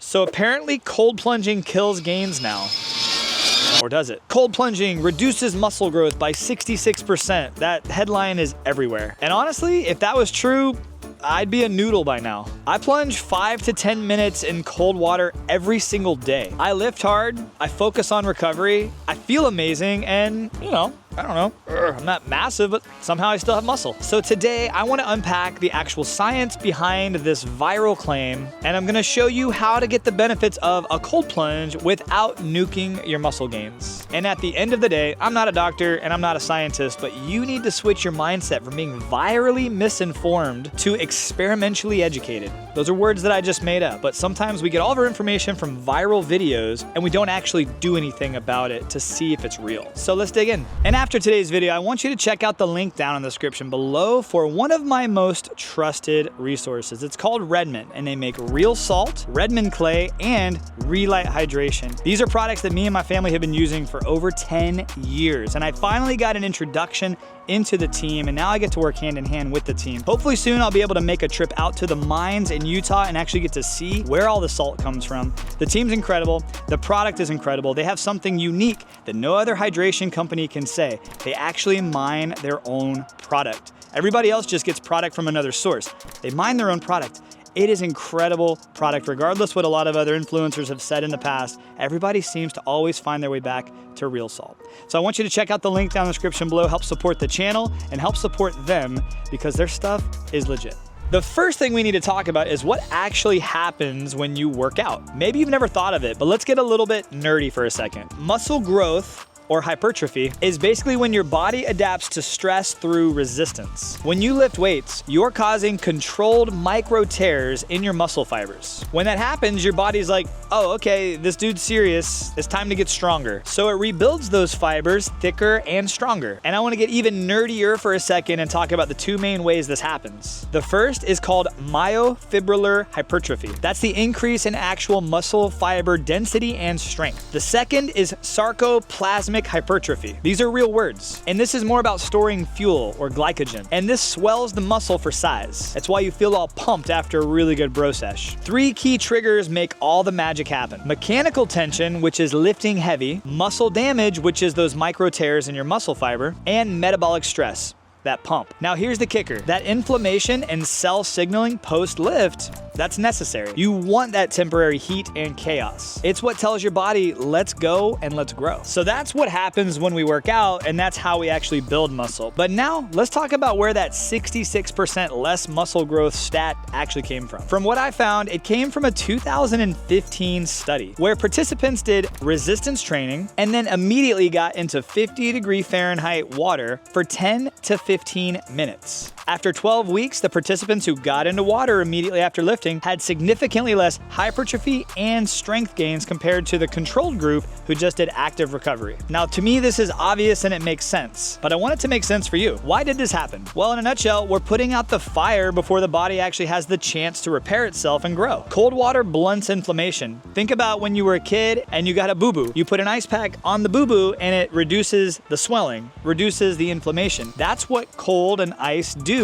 So apparently cold plunging kills gains now. Or does it? Cold plunging reduces muscle growth by 66%. That headline is everywhere. And honestly, if that was true, I'd be a noodle by now. I plunge 5 to 10 minutes in cold water every single day. I lift hard, I focus on recovery, I feel amazing, and I don't know, I'm not massive, but somehow I still have muscle. So today I want to unpack the actual science behind this viral claim, and I'm gonna show you how to get the benefits of a cold plunge without nuking your muscle gains. And at the end of the day, I'm not a doctor and I'm not a scientist, but you need to switch your mindset from being virally misinformed to experimentally educated. Those are words that I just made up, but sometimes we get all of our information from viral videos and we don't actually do anything about it to see if it's real. So let's dig in. And after today's video, I want you to check out the link down in the description below for one of my most trusted resources. It's called Redmond, and they make real salt, Redmond clay, and Relight hydration. These are products that me and my family have been using for over 10 years, and I finally got an introduction into the team, and now I get to work hand in hand with the team. Hopefully soon I'll be able to make a trip out to the mines in Utah and actually get to see where all the salt comes from. The team's incredible, the product is incredible. They have something unique that no other hydration company can say. They actually mine their own product. Everybody else just gets product from another source. They mine their own product. It is incredible product, regardless what a lot of other influencers have said in the past. Everybody seems to always find their way back to real salt. So I want you to check out the link down in the description below, help support the channel and help support them because their stuff is legit. The first thing we need to talk about is what actually happens when you work out. Maybe you've never thought of it, but let's get a little bit nerdy for a second. Muscle growth or hypertrophy is basically when your body adapts to stress through resistance. When you lift weights, you're causing controlled micro tears in your muscle fibers. When that happens, your body's like, oh, okay, this dude's serious. It's time to get stronger. So it rebuilds those fibers thicker and stronger. And I want to get even nerdier for a second and talk about the two main ways this happens. The first is called myofibrillar hypertrophy. That's the increase in actual muscle fiber density and strength. The second is sarcoplasmic hypertrophy. These are real words, and this is more about storing fuel or glycogen, and this swells the muscle for size. That's why you feel all pumped after a really good bro sesh. Three key triggers make all the magic happen. Mechanical tension, which is lifting heavy, muscle damage, which is those micro tears in your muscle fiber, and metabolic stress, that pump. Now here's the kicker. That inflammation and cell signaling post-lift, that's necessary. You want that temporary heat and chaos. It's what tells your body, let's go and let's grow. So that's what happens when we work out, and that's how we actually build muscle. But now let's talk about where that 66% less muscle growth stat actually came from. From what I found, it came from a 2015 study where participants did resistance training and then immediately got into 50-degree Fahrenheit water for 10 to 15 minutes. After 12 weeks, the participants who got into water immediately after lifting had significantly less hypertrophy and strength gains compared to the controlled group who just did active recovery. Now, to me, this is obvious and it makes sense, but I want it to make sense for you. Why did this happen? Well, in a nutshell, we're putting out the fire before the body actually has the chance to repair itself and grow. Cold water blunts inflammation. Think about when you were a kid and you got a boo-boo. You put an ice pack on the boo-boo and it reduces the swelling, reduces the inflammation. That's what cold and ice do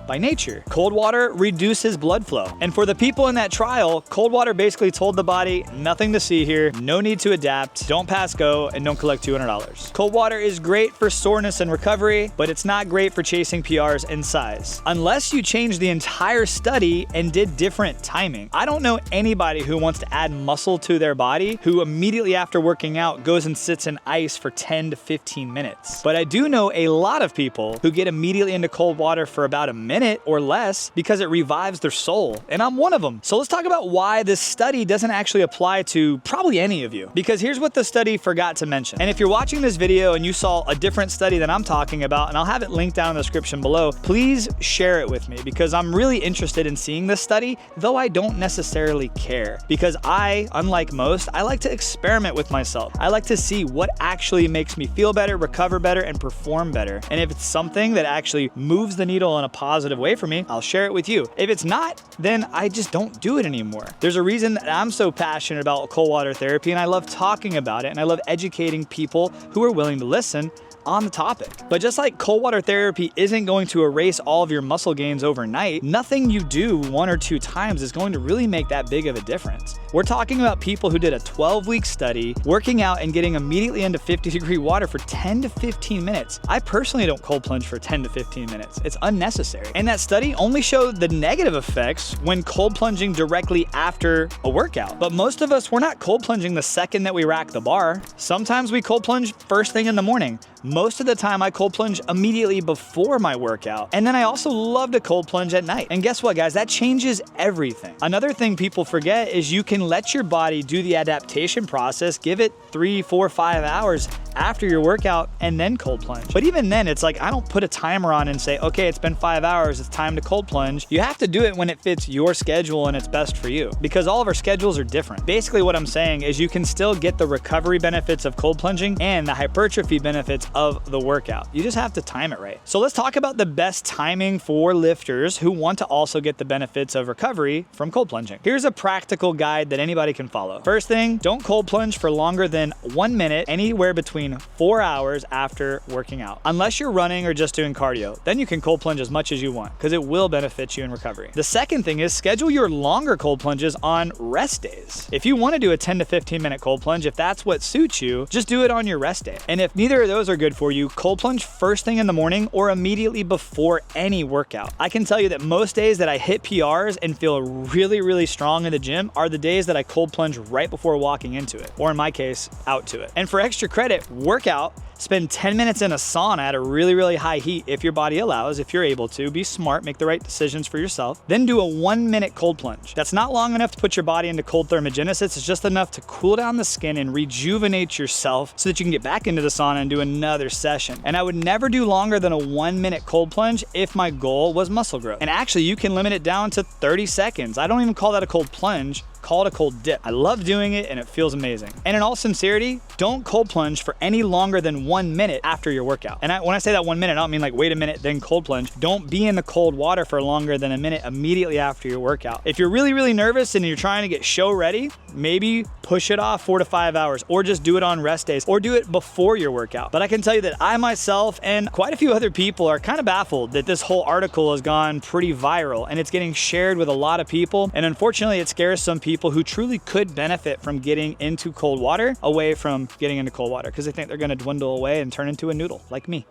by nature. Cold water reduces blood flow. And for the people in that trial, cold water basically told the body, nothing to see here, no need to adapt, don't pass go, and don't collect $200. Cold water is great for soreness and recovery, but it's not great for chasing PRs and size. Unless you change the entire study and did different timing. I don't know anybody who wants to add muscle to their body who immediately after working out goes and sits in ice for 10 to 15 minutes. But I do know a lot of people who get immediately into cold water for about a minute or less because it revives their soul, and I'm one of them. So let's talk about why this study doesn't actually apply to probably any of you, because here's what the study forgot to mention. And if you're watching this video and you saw a different study than I'm talking about, and I'll have it linked down in the description below, please share it with me because I'm really interested in seeing this study, though I don't necessarily care, because I, unlike most, I like to experiment with myself. I like to see what actually makes me feel better, recover better, and perform better. And if it's something that actually moves the needle in a positive way for me, I'll share it with you. If it's not, then I just don't do it anymore. There's a reason that I'm so passionate about cold water therapy, and I love talking about it, and I love educating people who are willing to listen. on the topic. But just like cold water therapy isn't going to erase all of your muscle gains overnight, nothing you do 1 or 2 times is going to really make that big of a difference. We're talking about people who did a 12-week study, working out and getting immediately into 50-degree water for 10 to 15 minutes. I personally don't cold plunge for 10 to 15 minutes. It's unnecessary. And that study only showed the negative effects when cold plunging directly after a workout. But most of us, we're not cold plunging the second that we rack the bar. Sometimes we cold plunge first thing in the morning. Most of the time I cold plunge immediately before my workout. And then I also love to cold plunge at night. And guess what, guys? That changes everything. Another thing people forget is you can let your body do the adaptation process, give it 3, 4, 5 hours after your workout and then cold plunge. But even then, it's like I don't put a timer on and say, okay, it's been 5 hours, it's time to cold plunge. You have to do it when it fits your schedule and it's best for you, because all of our schedules are different. Basically what I'm saying is you can still get the recovery benefits of cold plunging and the hypertrophy benefits of the workout. You just have to time it right. So let's talk about the best timing for lifters who want to also get the benefits of recovery from cold plunging. Here's a practical guide that anybody can follow. First thing, don't cold plunge for longer than 1 minute anywhere between 4 hours after working out. Unless you're running or just doing cardio, then you can cold plunge as much as you want because it will benefit you in recovery. The second thing is schedule your longer cold plunges on rest days. If you want to do a 10 to 15 minute cold plunge, if that's what suits you, just do it on your rest day. And if neither of those are good for you, cold plunge first thing in the morning or immediately before any workout. I can tell you that most days that I hit PRs and feel really, really strong in the gym are the days that I cold plunge right before walking into it, or in my case, out to it. And for extra credit, workout, spend 10 minutes in a sauna at a really, really high heat if your body allows, if you're able to. Be smart, make the right decisions for yourself. Then do a 1 minute cold plunge. That's not long enough to put your body into cold thermogenesis. It's just enough to cool down the skin and rejuvenate yourself so that you can get back into the sauna and do another session. And I would never do longer than a 1 minute cold plunge if my goal was muscle growth. And actually, you can limit it down to 30 seconds. I don't even call that a cold plunge. Call it a cold dip. I love doing it and it feels amazing. And in all sincerity, don't cold plunge for any longer than 1 minute after your workout. And when I say that 1 minute, I don't mean like wait a minute, then cold plunge. Don't be in the cold water for longer than a minute immediately after your workout. If you're really, really nervous and you're trying to get show ready, maybe push it off 4 to 5 hours, or just do it on rest days, or do it before your workout. But I can tell you that I myself and quite a few other people are kind of baffled that this whole article has gone pretty viral and it's getting shared with a lot of people. And unfortunately, it scares some people who truly could benefit from getting into cold water away from getting into cold water because they think they're going to dwindle away and turn into a noodle like me.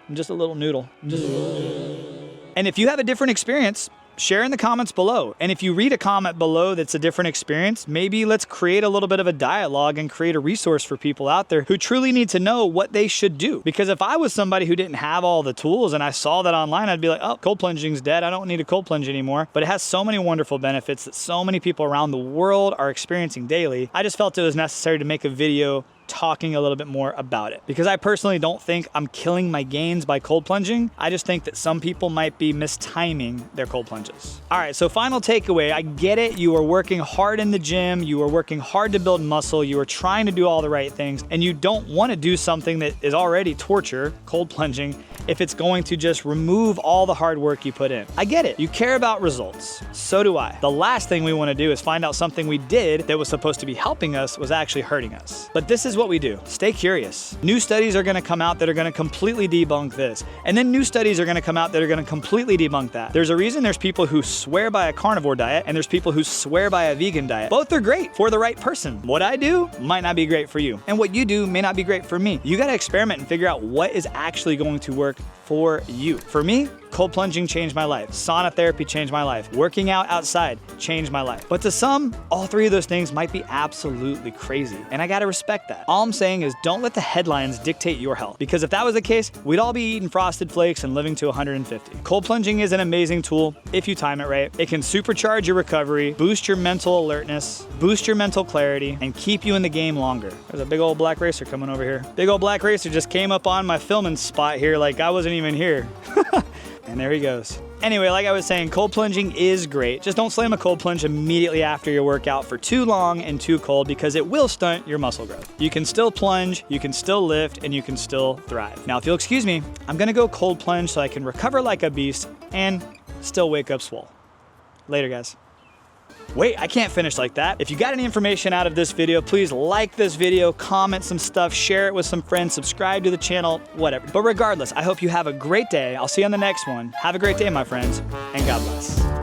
I'm just a little noodle. And if you have a different experience, share in the comments below. And if you read a comment below that's a different experience, maybe let's create a little bit of a dialogue and create a resource for people out there who truly need to know what they should do. Because if I was somebody who didn't have all the tools and I saw that online, I'd be like, oh, cold plunging's dead. I don't need to cold plunge anymore. But it has so many wonderful benefits that so many people around the world are experiencing daily. I just felt it was necessary to make a video talking a little bit more about it, because I personally don't think I'm killing my gains by cold plunging. I just think that some people might be mistiming their cold plunges. All right, so final takeaway, I get it. You are working hard in the gym. You are working hard to build muscle. You are trying to do all the right things, and you don't want to do something that is already torture, cold plunging, if it's going to just remove all the hard work you put in. I get it. You care about results. So do I. The last thing we want to do is find out something we did that was supposed to be helping us was actually hurting us. But this is what we do. Stay curious. New studies are going to come out that are going to completely debunk this. And then new studies are going to come out that are going to completely debunk that. There's a reason there's people who swear by a carnivore diet and there's people who swear by a vegan diet. Both are great for the right person. What I do might not be great for you. And what you do may not be great for me. You got to experiment and figure out what is actually going to work for you. For me, cold plunging changed my life. Sauna therapy changed my life. Working out outside changed my life. But to some, all three of those things might be absolutely crazy. And I gotta respect that. All I'm saying is don't let the headlines dictate your health. Because if that was the case, we'd all be eating Frosted Flakes and living to 150. Cold plunging is an amazing tool if you time it right. It can supercharge your recovery, boost your mental alertness, boost your mental clarity, and keep you in the game longer. There's a big old black racer coming over here. Big old black racer just came up on my filming spot here like I wasn't even here. And there he goes. Anyway, like I was saying, cold plunging is great. Just don't slam a cold plunge immediately after your workout for too long and too cold, because it will stunt your muscle growth. You can still plunge, you can still lift, and you can still thrive. Now, if you'll excuse me, I'm gonna go cold plunge so I can recover like a beast and still wake up swole. Later, guys. Wait, I can't finish like that. If you got any information out of this video, please like this video, comment some stuff, share it with some friends, subscribe to the channel, whatever. But regardless, I hope you have a great day. I'll see you on the next one. Have a great day, my friends, and God bless.